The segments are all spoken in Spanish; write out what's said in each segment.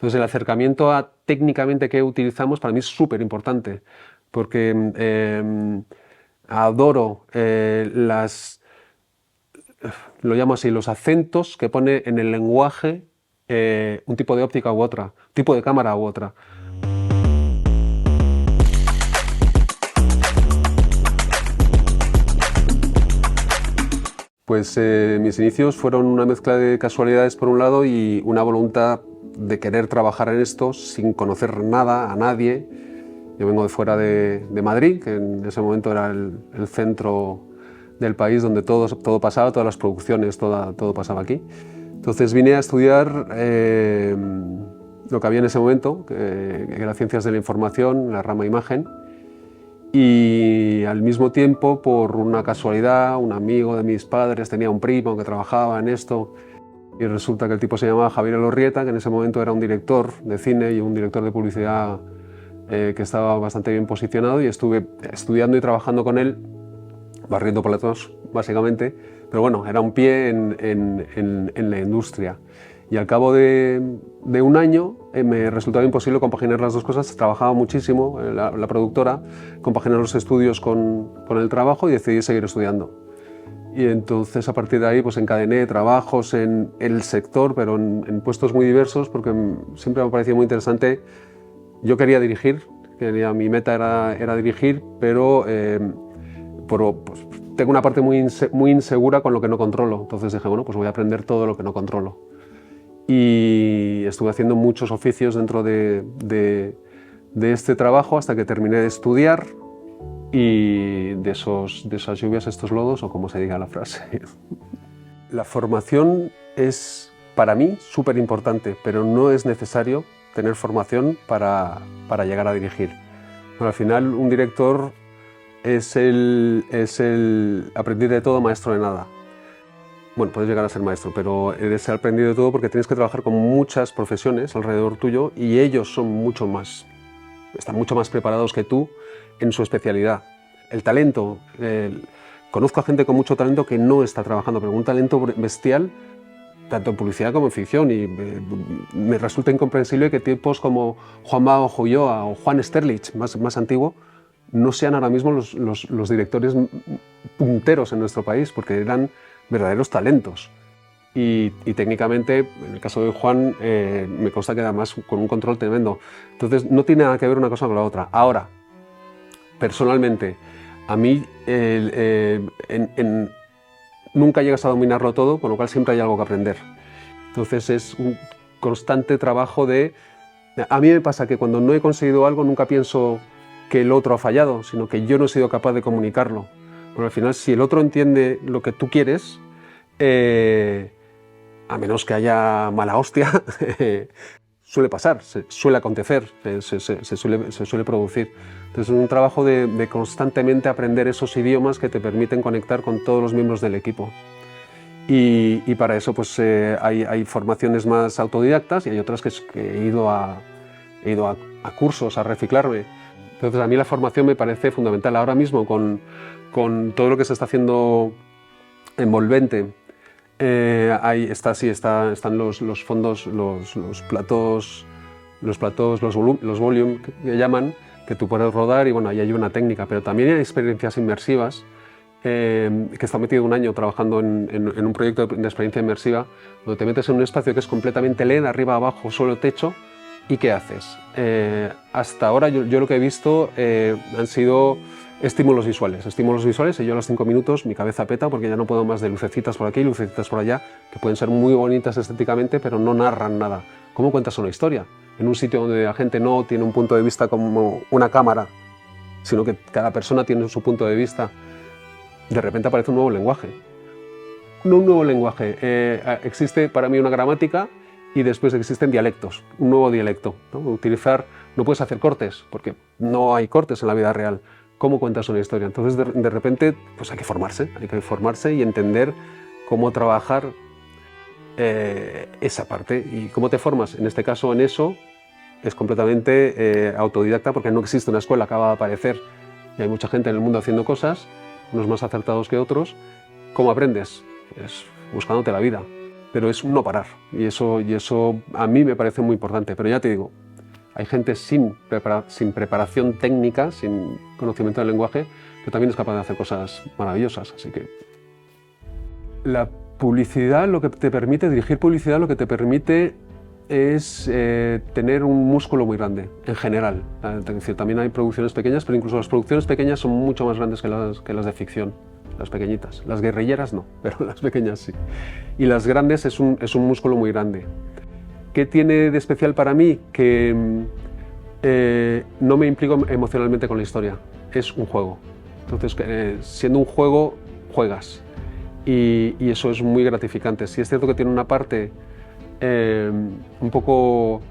Entonces el acercamiento a técnicamente qué utilizamos para mí es súper importante, porque adoro lo llamo así, los acentos que pone en el lenguaje un tipo de óptica u otra, un tipo de cámara u otra. Pues mis inicios fueron una mezcla de casualidades por un lado y una voluntad de querer trabajar en esto sin conocer nada a nadie. Yo vengo de fuera de Madrid, que en ese momento era el centro del país donde todo pasaba, todas las producciones, todo pasaba aquí. Entonces vine a estudiar lo que había en ese momento, que era Ciencias de la Información, la rama Imagen, y al mismo tiempo, por una casualidad, un amigo de mis padres tenía un primo que trabajaba en esto, y resulta que el tipo se llamaba Javier Elorrieta, que en ese momento era un director de cine y un director de publicidad que estaba bastante bien posicionado, y estuve estudiando y trabajando con él, barriendo platos básicamente, pero bueno, era un pie en la industria. Y al cabo de un año me resultaba imposible compaginar las dos cosas. Trabajaba muchísimo la productora, compaginar los estudios con el trabajo, y decidí seguir estudiando. Y entonces a partir de ahí pues encadené trabajos en el sector, pero en puestos muy diversos, porque siempre me ha parecido muy interesante. Yo quería dirigir, mi meta era dirigir, pero pues, tengo una parte muy insegura con lo que no controlo. Entonces dije, bueno, pues voy a aprender todo lo que no controlo. Y estuve haciendo muchos oficios dentro de este trabajo hasta que terminé de estudiar, y de esas lluvias estos lodos, o como se diga la frase. La formación es para mí súper importante, pero no es necesario tener formación para llegar a dirigir. Bueno, al final un director es el aprendiz de todo, maestro de nada. Bueno, puedes llegar a ser maestro, pero eres el aprendiz de todo porque tienes que trabajar con muchas profesiones alrededor tuyo, y ellos están mucho más preparados que tú en su especialidad. El talento, conozco a gente con mucho talento que no está trabajando, pero un talento bestial, tanto en publicidad como en ficción, y me resulta incomprensible que tipos como Juanma Ojo Ulloa o Juan Sterlich, más antiguo, no sean ahora mismo los directores punteros en nuestro país, porque eran verdaderos talentos. Y técnicamente, en el caso de Juan, me consta que además con un control tremendo. Entonces no tiene nada que ver una cosa con la otra. Ahora, personalmente, a mí nunca llegas a dominarlo todo, con lo cual siempre hay algo que aprender. Entonces es un constante trabajo de... A mí me pasa que cuando no he conseguido algo nunca pienso que el otro ha fallado, sino que yo no he sido capaz de comunicarlo. Porque al final, si el otro entiende lo que tú quieres, a menos que haya mala hostia, suele pasar, suele acontecer, se suele producir. Entonces es un trabajo de constantemente aprender esos idiomas que te permiten conectar con todos los miembros del equipo. Y para eso pues, hay formaciones más autodidactas, y hay otras que he ido a cursos, a reciclarme. Entonces a mí la formación me parece fundamental. Ahora mismo con todo lo que se está haciendo en Volvente, están los fondos, los platos, los volume que llaman, que tú puedes rodar, y bueno, ahí hay una técnica, pero también hay experiencias inmersivas, que he estado metido un año trabajando en un proyecto de experiencia inmersiva, donde te metes en un espacio que es completamente LED, arriba, abajo, suelo, techo. ¿Y qué haces? Hasta ahora yo lo que he visto han sido estímulos visuales, y yo a los 5 minutos mi cabeza peta porque ya no puedo más de lucecitas por aquí, lucecitas por allá, que pueden ser muy bonitas estéticamente, pero no narran nada. ¿Cómo cuentas una historia? En un sitio donde la gente no tiene un punto de vista como una cámara, sino que cada persona tiene su punto de vista, de repente aparece un nuevo lenguaje. No un nuevo lenguaje, existe para mí una gramática, y después existen dialectos, un nuevo dialecto, ¿no? No puedes hacer cortes, porque no hay cortes en la vida real. ¿Cómo cuentas una historia? Entonces de repente pues hay que formarse y entender cómo trabajar esa parte. ¿Y cómo te formas? En este caso, en eso, es completamente autodidacta, porque no existe una escuela, acaba de aparecer, y hay mucha gente en el mundo haciendo cosas, unos más acertados que otros. ¿Cómo aprendes? Es buscándote la vida. pero es un no parar. Y eso a mí me parece muy importante. Pero ya te digo, hay gente sin preparación técnica, sin conocimiento del lenguaje, que también es capaz de hacer cosas maravillosas. Así que la publicidad, lo que te permite, dirigir publicidad, lo que te permite es tener un músculo muy grande, en general. Es decir, también hay producciones pequeñas, pero incluso las producciones pequeñas son mucho más grandes que las de ficción, las pequeñitas. Las guerrilleras no, pero las pequeñas sí. Y las grandes es un músculo muy grande. ¿Qué tiene de especial para mí? Que no me implico emocionalmente con la historia, es un juego. Entonces, siendo un juego, juegas. Y eso es muy gratificante. Sí es cierto que tiene una parte un poco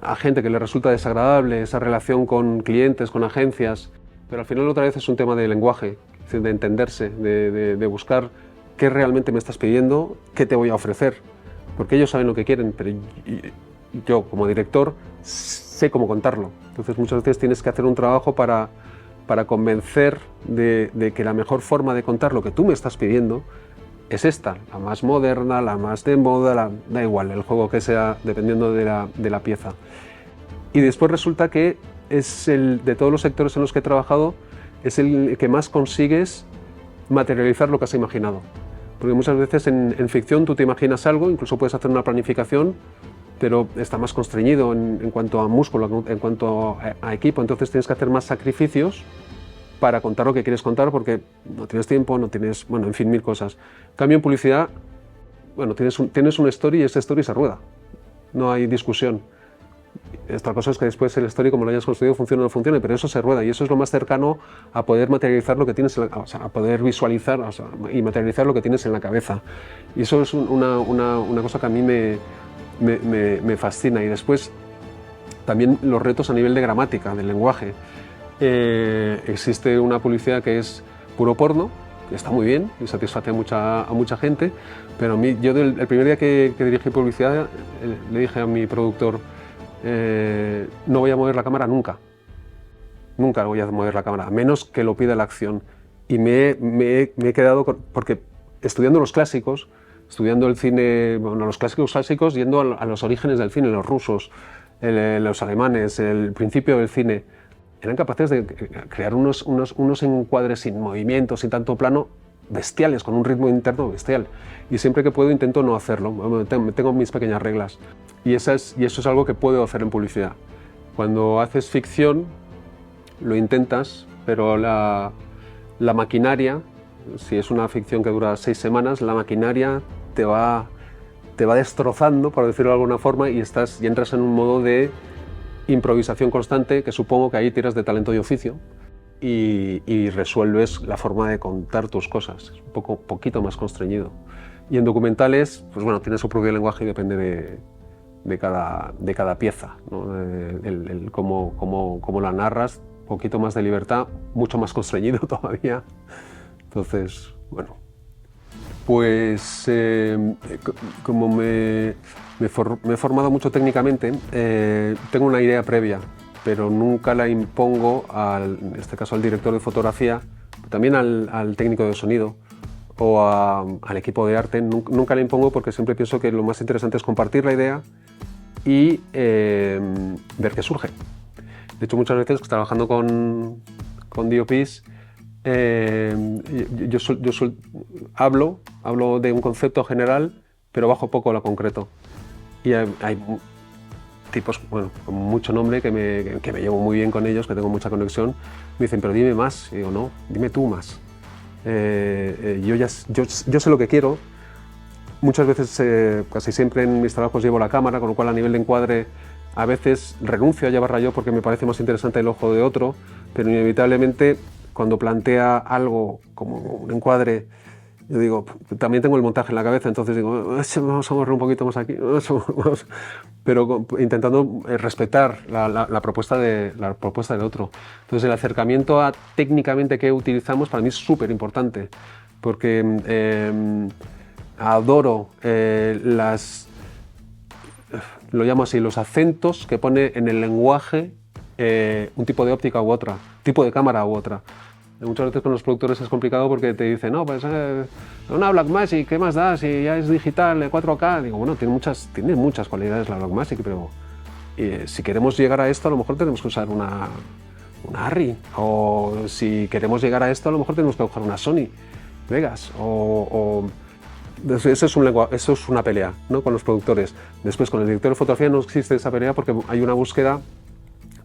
a gente que le resulta desagradable, esa relación con clientes, con agencias, pero al final otra vez es un tema de lenguaje, de entenderse, de buscar qué realmente me estás pidiendo, qué te voy a ofrecer, porque ellos saben lo que quieren, pero yo como director sé cómo contarlo. Entonces muchas veces tienes que hacer un trabajo para convencer de que la mejor forma de contar lo que tú me estás pidiendo es esta, la más moderna, la más de moda, da igual, el juego que sea, dependiendo de la pieza. Y después resulta que es de todos los sectores en los que he trabajado, es el que más consigues materializar lo que has imaginado. Porque muchas veces en ficción tú te imaginas algo, incluso puedes hacer una planificación, pero está más constreñido en cuanto a músculo, en cuanto a equipo, entonces tienes que hacer más sacrificios para contar lo que quieres contar, porque no tienes tiempo, no tienes, bueno, en fin, mil cosas. En cambio, en publicidad, bueno, tienes un story y ese story se rueda, no hay discusión. Esta cosa es que después el story, como lo hayas construido, funcione o no funcione, pero eso se rueda y eso es lo más cercano a poder materializar lo que tienes, o sea, a poder visualizar, o sea, y materializar lo que tienes en la cabeza. Y eso es una cosa que a mí me fascina. Y después, también los retos a nivel de gramática, del lenguaje. Existe una publicidad que es puro porno, que está muy bien y satisface a mucha gente, pero a mí, yo el primer día que dirigí publicidad le dije a mi productor, no voy a mover la cámara nunca, nunca voy a mover la cámara, a menos que lo pida la acción. Y me he quedado porque estudiando los clásicos, estudiando el cine, bueno, los clásicos, yendo a los orígenes del cine, los rusos, los alemanes, el principio del cine, eran capaces de crear unos encuadres sin movimiento, sin tanto plano, bestiales, con un ritmo interno bestial. Y siempre que puedo intento no hacerlo, tengo mis pequeñas reglas. Y eso es algo que puedo hacer en publicidad. Cuando haces ficción, lo intentas, pero la maquinaria, si es una ficción que dura 6 semanas, la maquinaria te va destrozando, por decirlo de alguna forma, y entras en un modo de improvisación constante, que supongo que ahí tiras de talento y oficio y resuelves la forma de contar tus cosas. Es un poquito más constreñido. Y en documentales, pues bueno, tiene su propio lenguaje y depende de cada pieza, ¿no? Cómo la narras, un poquito más de libertad, mucho más constreñido todavía. Entonces, bueno, pues como me he formado mucho técnicamente, tengo una idea previa, pero nunca la impongo, en este caso al director de fotografía, también al técnico de sonido o al equipo de arte, nunca la impongo porque siempre pienso que lo más interesante es compartir la idea y ver qué surge. De hecho, muchas veces trabajando con DOPs, yo hablo de un concepto general, pero bajo poco lo concreto. Y hay tipos, bueno, con mucho nombre, que me llevo muy bien con ellos, que tengo mucha conexión. Me dicen, pero dime más. Y digo, no, dime tú más. Yo sé lo que quiero. Muchas veces, casi siempre en mis trabajos llevo la cámara, con lo cual a nivel de encuadre a veces renuncio a llevarla yo porque me parece más interesante el ojo de otro, pero inevitablemente cuando plantea algo como un encuadre, yo digo, también tengo el montaje en la cabeza, entonces digo, vamos a mover un poquito más aquí, pero intentando respetar la propuesta del otro. Entonces el acercamiento a técnicamente qué utilizamos para mí es súper importante, porque adoro lo llamo así, los acentos que pone en el lenguaje un tipo de óptica u otra, tipo de cámara u otra. Muchas veces con los productores es complicado porque te dicen, no, pues una Blackmagic, ¿qué más da? Si ya es digital, 4K. Digo, bueno, tiene muchas cualidades la Blackmagic, pero si queremos llegar a esto, a lo mejor tenemos que usar una Arri. O si queremos llegar a esto, a lo mejor tenemos que buscar una Sony Vegas. Eso es una pelea, ¿no? Con los productores. Después, con el director de fotografía no existe esa pelea porque hay una búsqueda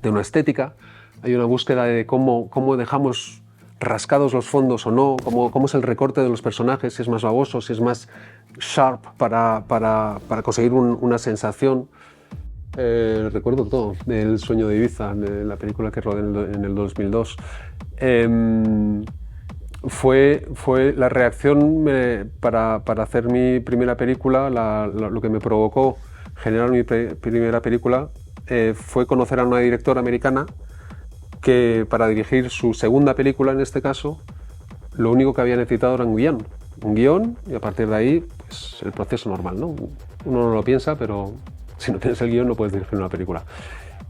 de una estética, hay una búsqueda de cómo dejamos rascados los fondos o no, cómo es el recorte de los personajes, si es más baboso, si es más sharp para conseguir una sensación. Recuerdo todo del Sueño de Ibiza, de la película que rodé en el 2002. Fue la reacción para hacer mi primera película, lo que me provocó generar mi primera película fue conocer a una directora americana que para dirigir su segunda película, en este caso, lo único que había necesitado era un guión y a partir de ahí pues, el proceso normal, ¿no? Uno no lo piensa, pero si no tienes el guión no puedes dirigir una película.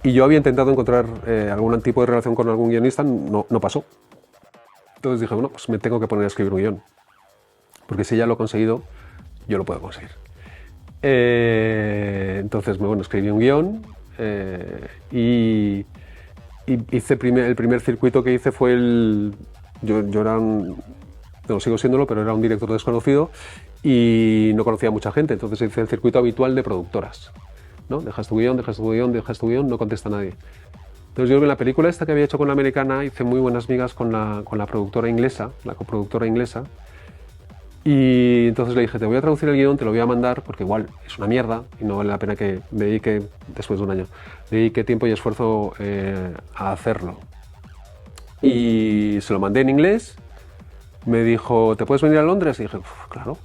Y yo había intentado encontrar algún tipo de relación con algún guionista, no pasó. Entonces dije, bueno, pues me tengo que poner a escribir un guión, porque si ya lo he conseguido, yo lo puedo conseguir. Entonces, bueno, escribí un guión y hice el primer circuito que hice fue yo era no sigo siéndolo, pero era un director desconocido y no conocía a mucha gente, entonces hice el circuito habitual de productoras, ¿no? Dejas tu guión, no contesta nadie. Entonces yo en la película esta que había hecho con la americana hice muy buenas migas con la productora inglesa, la coproductora inglesa, y entonces le dije, te voy a traducir el guión, te lo voy a mandar, porque igual es una mierda y no vale la pena que dedique, después de un año, dedique tiempo y esfuerzo a hacerlo. Y se lo mandé en inglés, me dijo, ¿te puedes venir a Londres? Y dije, claro.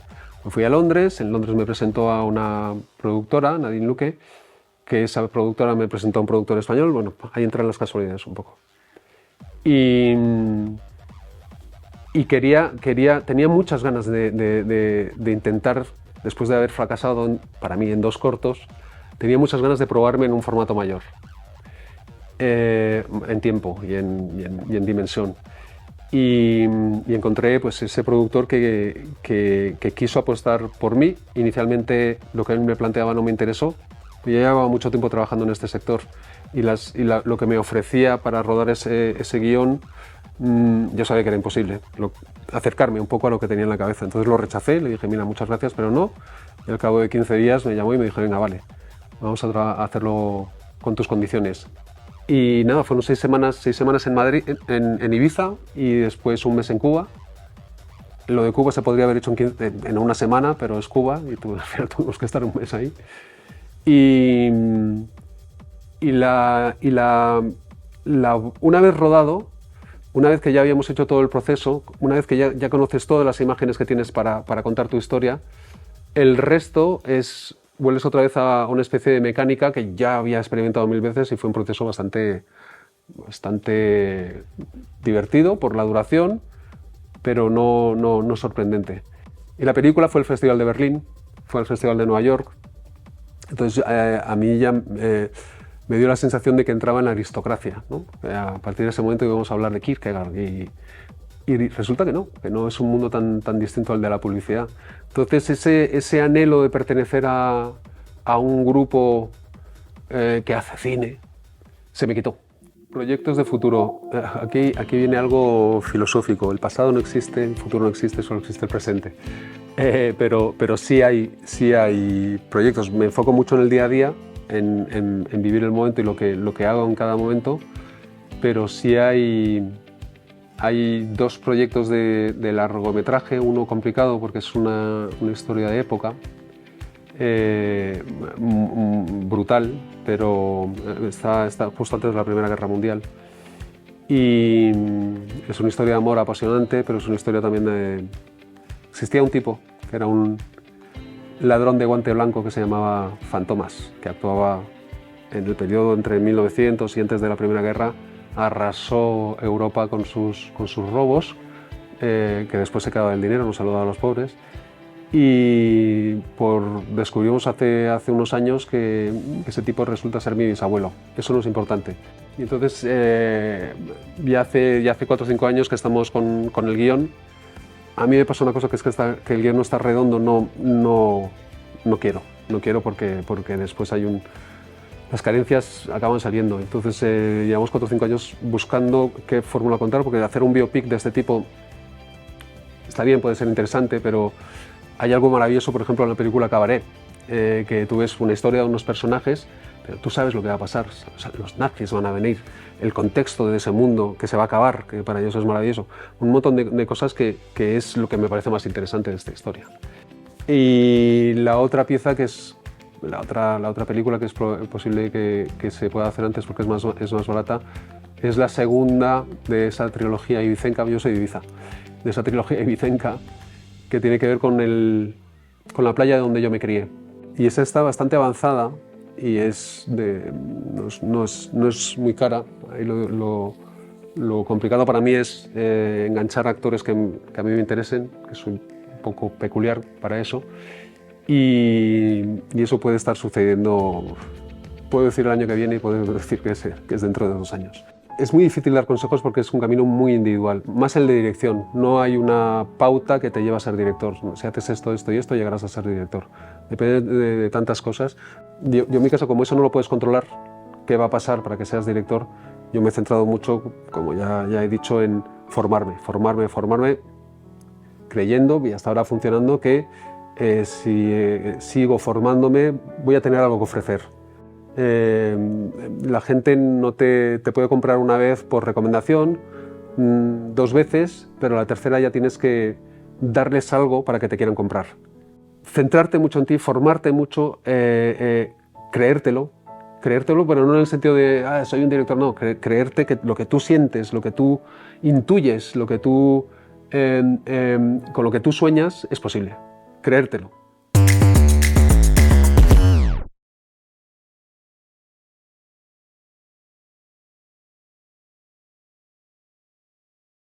Me fui a Londres, en Londres me presentó a una productora, Nadine Luque, que esa productora me presentó a un productor español, bueno, ahí entran las casualidades un poco. Y tenía muchas ganas de intentar, después de haber fracasado para mí en 2 cortos, tenía muchas ganas de probarme en un formato mayor, en tiempo y en dimensión. Y encontré pues, ese productor que quiso apostar por mí. Inicialmente lo que él me planteaba no me interesó. Yo llevaba mucho tiempo trabajando en este sector y lo que me ofrecía para rodar ese guión, yo sabía que era imposible acercarme un poco a lo que tenía en la cabeza. Entonces lo rechacé, le dije, mira, muchas gracias, pero no. Y al cabo de 15 días me llamó y me dijo, venga, vale, vamos a hacerlo con tus condiciones. Y nada, fueron 6 semanas en Madrid, en Ibiza, y después un mes en Cuba. Lo de Cuba se podría haber hecho en una semana, pero es Cuba y al final tuvimos que estar un mes ahí. Una vez rodado, una vez que ya habíamos hecho todo el proceso, una vez que ya conoces todas las imágenes que tienes para contar tu historia, el resto vuelves otra vez a una especie de mecánica que ya había experimentado 1000 veces y fue un proceso bastante divertido por la duración, pero no sorprendente. Y la película fue el Festival de Berlín, fue el Festival de Nueva York. Entonces a mí ya me dio la sensación de que entraba en la aristocracia, ¿no? A partir de ese momento íbamos a hablar de Kierkegaard y resulta que no es un mundo tan distinto al de la publicidad. Entonces ese anhelo de pertenecer a un grupo que hace cine se me quitó. Proyectos de futuro. Aquí viene algo filosófico. El pasado no existe, el futuro no existe, solo existe el presente. Pero sí hay proyectos. Me enfoco mucho en el día a día, en vivir el momento y lo que hago en cada momento, pero sí hay 2 proyectos de largometraje, uno complicado porque es una historia de época, brutal, pero está justo antes de la Primera Guerra Mundial. Y es una historia de amor apasionante, pero es una historia también de... Existía un tipo que era un ladrón de guante blanco que se llamaba Fantomas, que actuaba en el periodo entre 1900 y antes de la Primera Guerra. Arrasó Europa con sus robos, que después se quedaba el dinero, no se lo daba a los pobres. y descubrimos hace unos años que ese tipo resulta ser mi bisabuelo. Eso no es importante. Y entonces ya hace 4 o 5 años que estamos con el guión. A mí me pasa una cosa que es que el guión no está redondo, no quiero porque después las carencias acaban saliendo. Entonces llevamos 4 o 5 años buscando qué fórmula contar, porque hacer un biopic de este tipo está bien, puede ser interesante, pero hay algo maravilloso, por ejemplo, en la película Cabaret, que tú ves una historia de unos personajes, pero tú sabes lo que va a pasar. O sea, los nazis van a venir, el contexto de ese mundo que se va a acabar, que para ellos es maravilloso. Un montón de cosas que es lo que me parece más interesante de esta historia. Y la otra pieza, que es la otra película que es posible que se pueda hacer antes porque es más barata, es la segunda de esa trilogía ibicenca. Yo soy de Ibiza, de esa trilogía ibicenca que tiene que ver con la playa donde yo me crié. Y esa está bastante avanzada y no es muy cara. Ahí lo complicado para mí es enganchar actores que a mí me interesen, que soy un poco peculiar para eso. Y eso puede estar sucediendo, puedo decir el año que viene y puedo decir que es dentro de 2 años. Es muy difícil dar consejos porque es un camino muy individual, más el de dirección. No hay una pauta que te lleva a ser director. Si haces esto, esto y esto, llegarás a ser director. Depende de tantas cosas. Yo en mi caso, como eso no lo puedes controlar, qué va a pasar para que seas director, yo me he centrado mucho, como ya he dicho, en formarme, creyendo, y hasta ahora funcionando, que si sigo formándome voy a tener algo que ofrecer. La gente no te puede comprar una vez por recomendación, 2 veces, pero la tercera ya tienes que darles algo para que te quieran comprar. Centrarte mucho en ti, formarte mucho, creértelo, pero no en el sentido de soy un director, no, creerte que lo que tú sientes, lo que tú intuyes, con lo que tú sueñas es posible, creértelo.